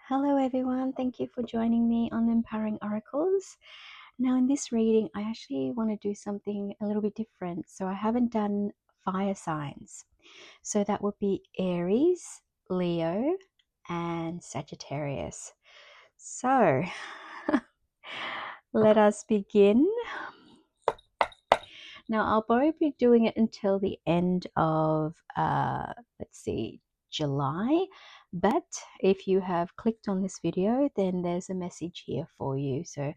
Hello everyone, thank you for joining me on Empowering Oracles. Now in this reading, I actually want to do something a little bit different. So I haven't done fire signs. So that would be Aries, Leo, and Sagittarius. So let us begin. Now I'll probably be doing it until the end of, July. But if you have clicked on this video, then there's a message here for you. So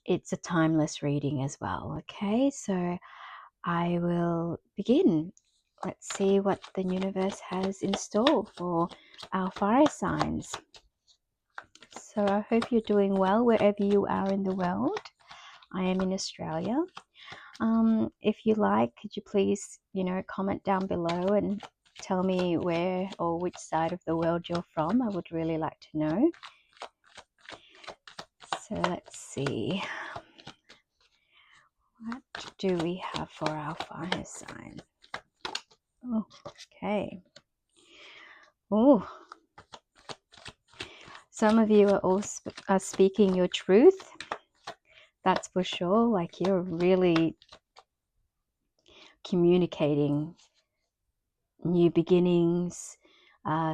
it's a timeless reading as well. Okay, so I will begin. Let's see what the universe has in store for our fire signs. So I hope you're doing well wherever you are in the world. I am in Australia. If you like, could you please, comment down below and tell me where or which side of the world you're from? I would really like to know. So let's see. What do we have for our fire sign? Oh, okay. Oh, some of you are speaking your truth. That's for sure. Like you're really communicating new beginnings.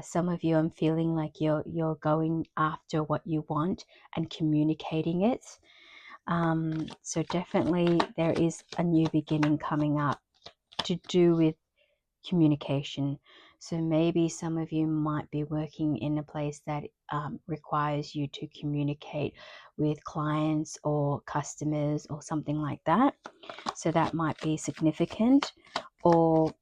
Some of you, I'm feeling like you're going after what you want and communicating it. So definitely there is a new beginning coming up to do with communication. So maybe some of you might be working in a place that requires you to communicate with clients or customers or something like that. So that might be significant, or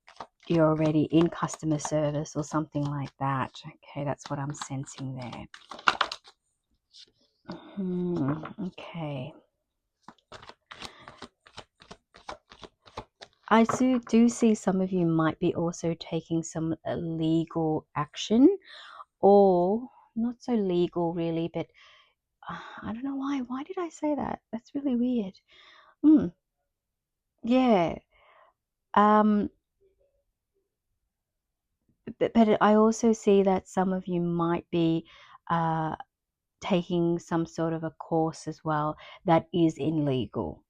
you're already in customer service or something like that. Okay, that's what I'm sensing there. Okay. I do see some of you might be also taking some legal action, or not so legal really, but I don't know why. Why did I say that? That's really weird. Yeah. But I also see that some of you might be taking some sort of a course as well that is in legal.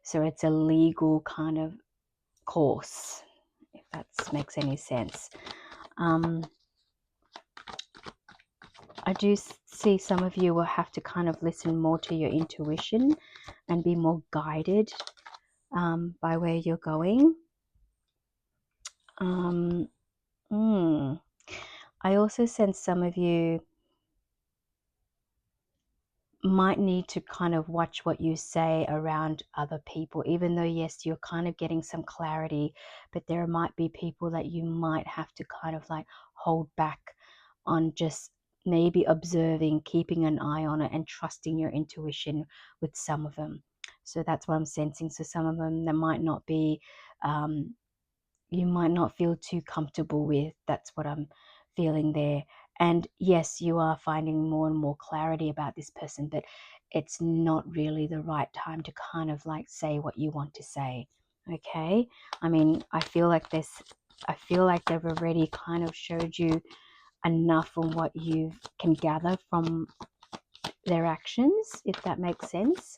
So it's a legal kind of course, if that makes any sense. I do see some of you will have to kind of listen more to your intuition and be more guided by where you're going. I also sense some of you might need to kind of watch what you say around other people, even though, yes, you're kind of getting some clarity, but there might be people that you might have to kind of like hold back on, just maybe observing, keeping an eye on it, and trusting your intuition with some of them. So that's what I'm sensing. So some of them, there might not be, you might not feel too comfortable with. That's what I'm feeling there. And yes, you are finding more and more clarity about this person, but it's not really the right time to kind of like say what you want to say. Okay. I mean, I feel like they've already kind of showed you enough on what you can gather from their actions, if that makes sense.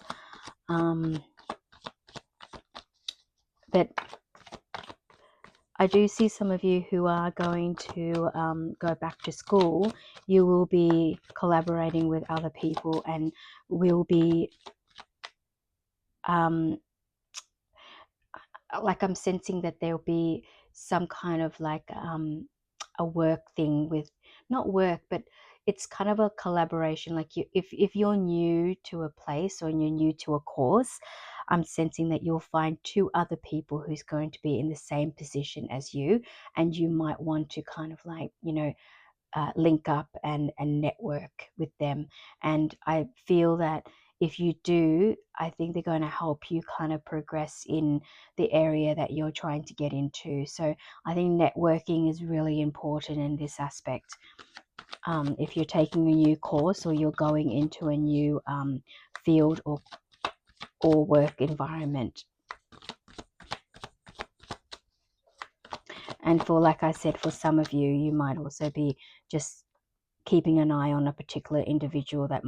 But I do see some of you who are going to go back to school. You will be collaborating with other people and will be, like I'm sensing that there'll be some kind of like a work thing with, not work, but it's kind of a collaboration. Like if you're new to a place or you're new to a course, I'm sensing that you'll find two other people who's going to be in the same position as you, and you might want to kind of like, link up and network with them. And I feel that if you do, I think they're going to help you kind of progress in the area that you're trying to get into. So I think networking is really important in this aspect. If you're taking a new course or you're going into a new field or work environment. And for, like I said, for some of you, you might also be just keeping an eye on a particular individual that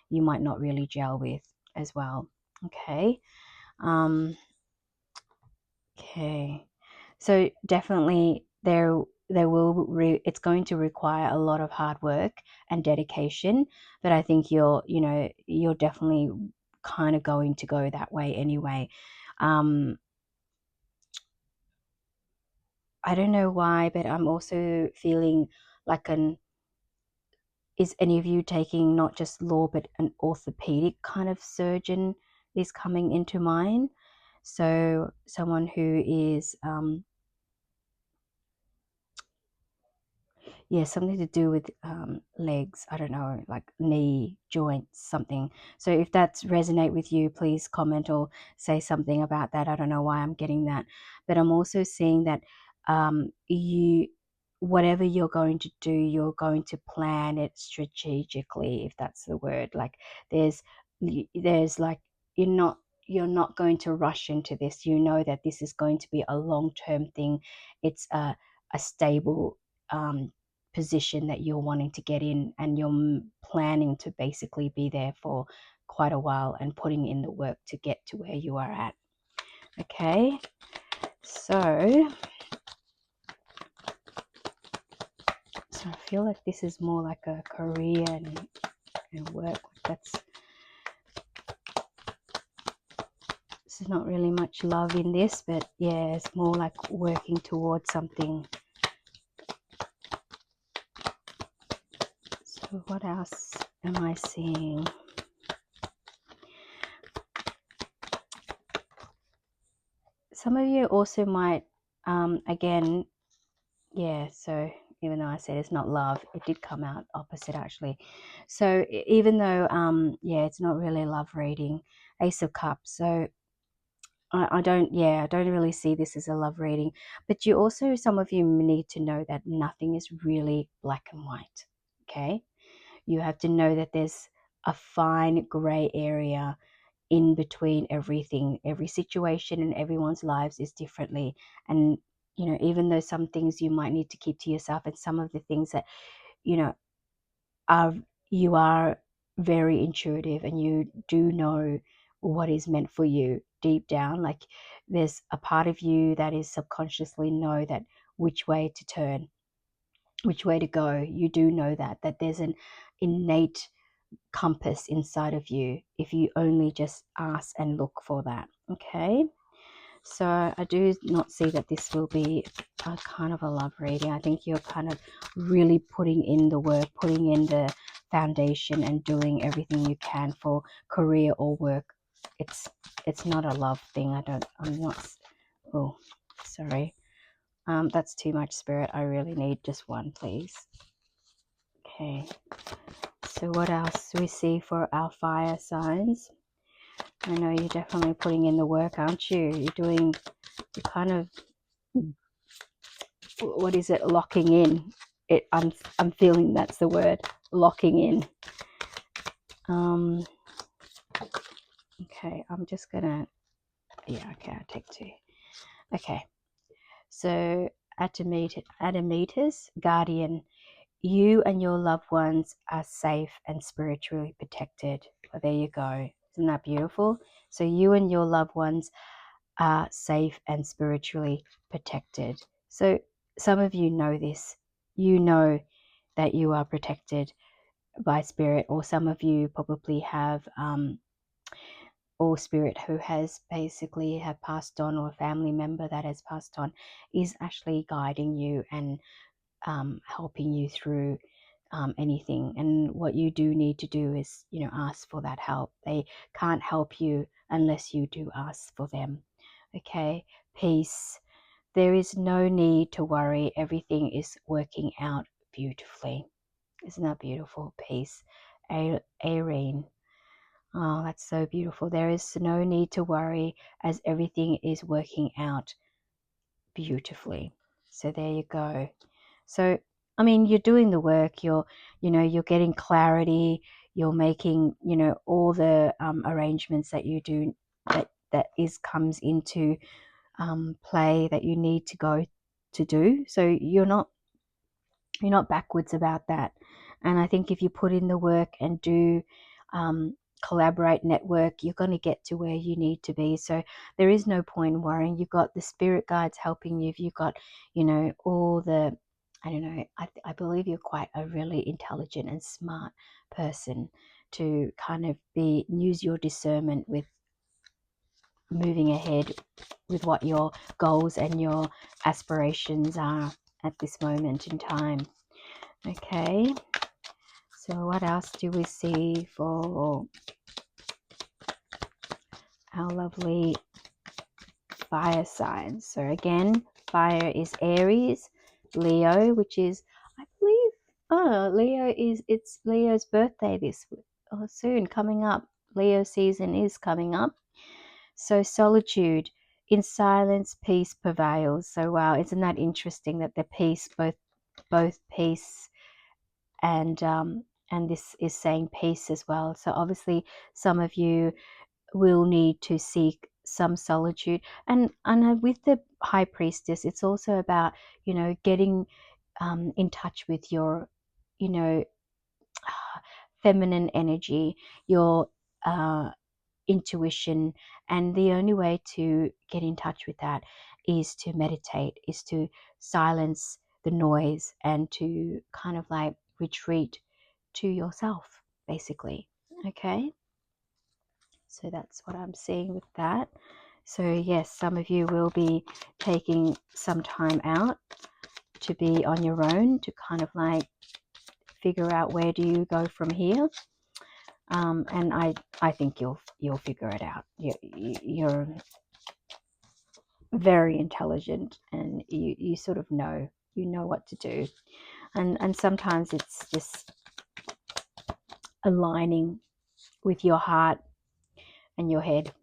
you might not really gel with as well. Okay. Okay. So definitely it's going to require a lot of hard work and dedication, but I think you're definitely kind of going to go that way anyway. I don't know why, but I'm also feeling like is any of you taking not just law but an orthopedic kind of surgeon is coming into mind. So someone who is yeah, something to do with legs. I don't know, like knee joints, something. So if that's resonate with you, please comment or say something about that. I don't know why I'm getting that, but I'm also seeing that you, whatever you're going to do, you're going to plan it strategically, if that's the word. Like there's like you're not going to rush into this. You know that this is going to be a long-term thing. It's a stable position that you're wanting to get in, and you're planning to basically be there for quite a while and putting in the work to get to where you are at. Okay, so I feel like this is more like a career and work. This is not really much love in this, but yeah, it's more like working towards something. So what else am I seeing? Some of you also might, again, yeah, so even though I said it's not love, it did come out opposite actually. So even though, yeah, it's not really a love reading, Ace of Cups. So I don't really see this as a love reading. But you also, some of you need to know that nothing is really black and white, okay? You have to know that there's a fine gray area in between everything. Every situation in everyone's lives is differently, and even though some things you might need to keep to yourself, and some of the things that you know are you are very intuitive and you do know what is meant for you deep down. Like there's a part of you that is subconsciously know that which way to turn, which way to go. You do know that there's an innate compass inside of you if you only just ask and look for that. Okay, so I do not see that this will be a kind of a love reading. I think you're kind of really putting in the work, putting in the foundation and doing everything you can for career or work. It's not a love thing. I'm not, oh sorry, that's too much, Spirit. I really need just one, please. Okay, so what else do we see for our fire signs? I know you're definitely putting in the work, aren't you? You're kind of, what is it, locking in. I'm feeling that's the word, locking in. Okay, I'm just gonna, yeah, okay, I'll take two. Okay, so Adametus, guardian, you and your loved ones are safe and spiritually protected. Well, there you go. Isn't that beautiful? So you and your loved ones are safe and spiritually protected. So some of you know this. You know that you are protected by spirit, or some of you probably have or spirit who has basically have passed on, or a family member that has passed on is actually guiding you and helping you through anything. And what you do need to do is ask for that help. They can't help you unless you do ask for them. Okay, peace. There is no need to worry. Everything is working out beautifully. Isn't that beautiful? Peace. Aries. Oh, that's so beautiful. There is no need to worry as everything is working out beautifully. So there you go. So, I mean, you're doing the work, you're getting clarity, you're making, all the arrangements that you do comes into play that you need to go to do. So you're not backwards about that. And I think if you put in the work and do collaborate, network, you're going to get to where you need to be. So there is no point in worrying. You've got the spirit guides helping you. You've got, you know, all the, I don't know, I believe you're quite a really intelligent and smart person to kind of use your discernment with moving ahead with what your goals and your aspirations are at this moment in time. Okay, so what else do we see for our lovely fire signs? So again, fire is Aries, Leo, which is, I believe, Leo is, it's Leo's birthday this soon coming up. Leo season is coming up. So solitude, in silence, peace prevails. So wow, isn't that interesting that the peace, both peace and this is saying peace as well. So obviously some of you will need to seek some solitude, and with the high priestess, it's also about, you know, getting in touch with your, you know, feminine energy, your intuition. And the only way to get in touch with that is to meditate, is to silence the noise and to kind of like retreat to yourself, basically. Okay, so that's what I'm seeing with that. So yes, some of you will be taking some time out to be on your own, to kind of like figure out where do you go from here. And I think you'll figure it out. You're very intelligent, and you sort of know, you know what to do. And sometimes it's just aligning with your heart and your head.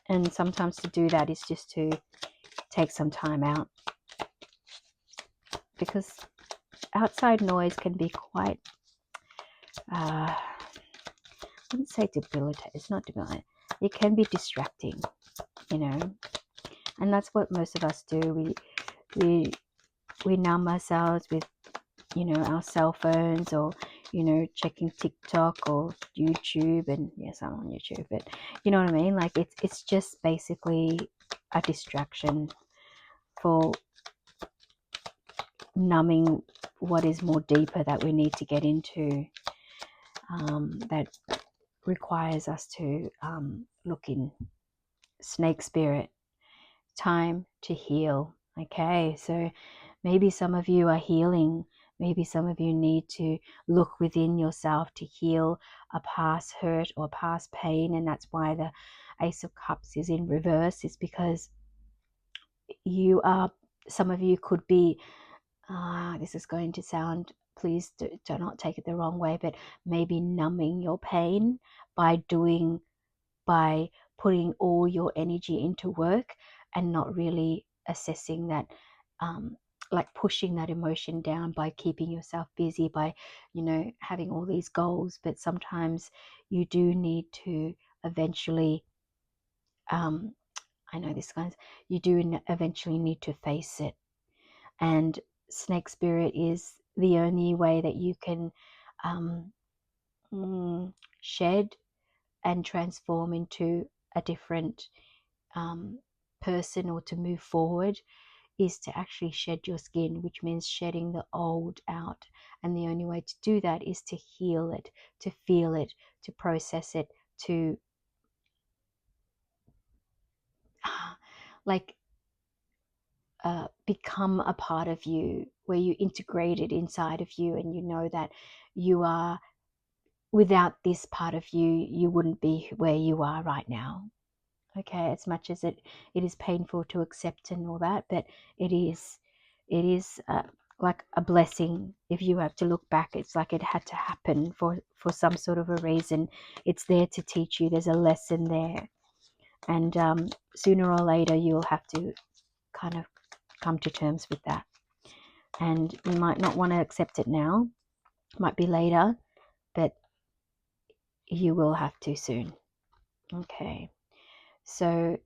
And sometimes to do that is just to take some time out, because outside noise can be quite I wouldn't say debilitating. It's not debilitating. It can be distracting, you know. And that's what most of us do. We numb ourselves with, you know, our cell phones, or, you know, checking TikTok or YouTube. And yes, I'm on YouTube, but you know what I mean? Like it's just basically a distraction for numbing what is more deeper that we need to get into, that requires us to look in. Snake spirit, time to heal. Okay, so maybe some of you are healing. Maybe some of you need to look within yourself to heal a past hurt or past pain. And that's why the Ace of Cups is in reverse, is because you are, some of you could be, this is going to sound, please do not take it the wrong way, but maybe numbing your pain by putting all your energy into work and not really assessing that, like pushing that emotion down by keeping yourself busy, by, you know, having all these goals. But sometimes you do need to eventually, I know this guys, you do eventually need to face it. And snake spirit is the only way that you can shed and transform into a different person, or to move forward, is to actually shed your skin, which means shedding the old out. And the only way to do that is to heal it, to feel it, to process it, to like become a part of you, where you integrate it inside of you, and you know that you are, without this part of you, you wouldn't be where you are right now. Okay, as much as it is painful to accept and all that, but it is like a blessing. If you have to look back, it's like it had to happen for some sort of a reason. It's there to teach you. There's a lesson there, and sooner or later you'll have to kind of come to terms with that. And you might not want to accept it now, might be later, but you will have to soon. Okay, so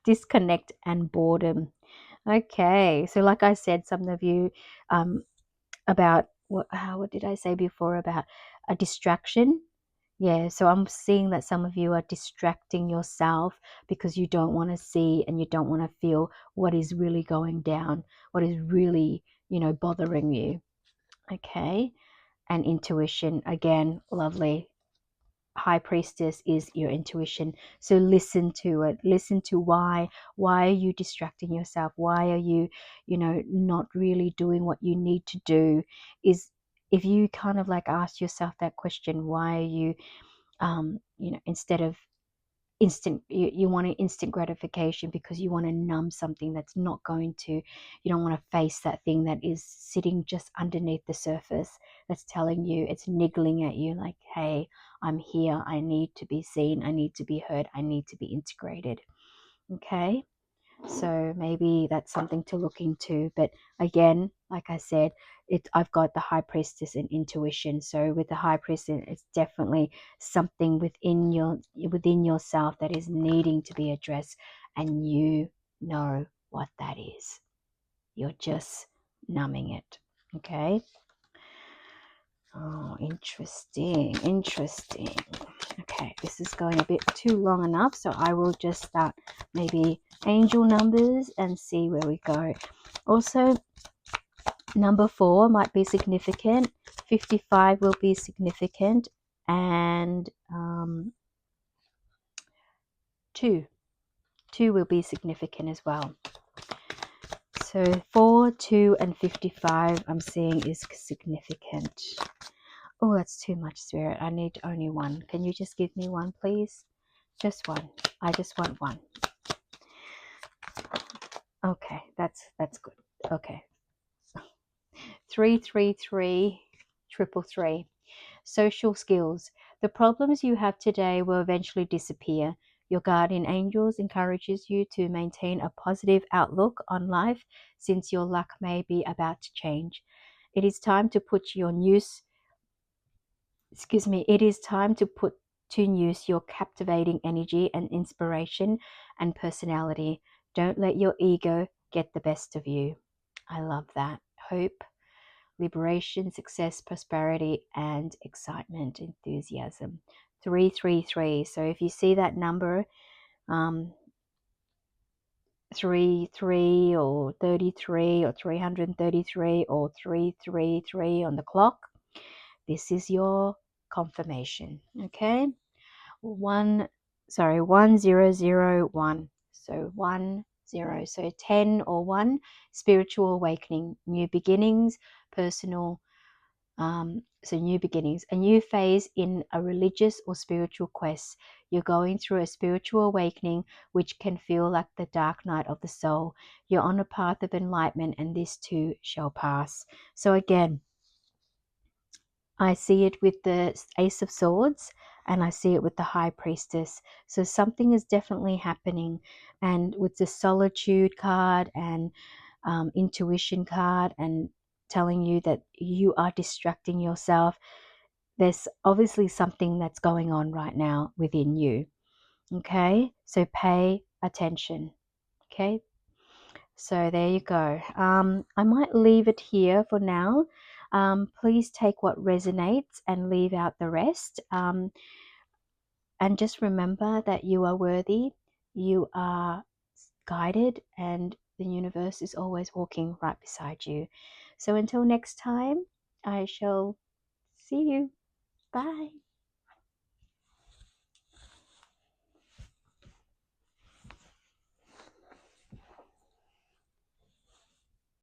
disconnect and boredom. Okay, so like I said, some of you about what did I say before about a distraction? Yeah, so I'm seeing that some of you are distracting yourself because you don't want to see and you don't want to feel what is really going down, what is really, bothering you. Okay. And intuition, again, lovely. High priestess is your intuition. So listen to it. Listen to why are you distracting yourself? Why are you, not really doing what you need to do? Is if you kind of like ask yourself that question, why are you instead of you want an instant gratification because you want to numb something that's not going to, you don't want to face that thing that is sitting just underneath the surface, that's telling you, it's niggling at you like, hey, I'm here, I need to be seen, I need to be heard, I need to be integrated. Okay, so maybe that's something to look into. But again, like I said, I've got the high priestess and intuition. So with the high priestess, it's definitely something within yourself that is needing to be addressed, and you know what that is. You're just numbing it. Okay. Oh, interesting. Okay, this is going a bit too long enough, so I will just start maybe angel numbers and see where we go. Also, number 4 might be significant, 55 will be significant, and 2 will be significant as well. So 4, 2, and 55 I'm seeing is significant. Oh, that's too much, Spirit. I need only one. Can you just give me one, please? Just one. I just want one. Okay, that's good. Okay. 333 Social skills. The problems you have today will eventually disappear. Your guardian angels encourages you to maintain a positive outlook on life since your luck may be about to change. It is time to put your news it is time to put to use your captivating energy and inspiration and personality. Don't let your ego get the best of you. I love that. Hope, liberation, success, prosperity, and excitement, enthusiasm. 333. So if you see that number, 33 or 33 or 333 or 333 on the clock, this is your confirmation. Okay. 1001. So 10. So 10 or 1, spiritual awakening, new beginnings, personal. So new beginnings, a new phase in a religious or spiritual quest. You're going through a spiritual awakening, which can feel like the dark night of the soul. You're on a path of enlightenment, and this too shall pass. So again, I see it with the Ace of Swords, and I see it with the High Priestess. So something is definitely happening. And with the Solitude card and Intuition card, and telling you that you are distracting yourself, there's obviously something that's going on right now within you. Okay, so pay attention. Okay, so there you go. I might leave it here for now. Please take what resonates and leave out the rest. And just remember that you are worthy, you are guided, and the universe is always walking right beside you. So until next time, I shall see you. Bye.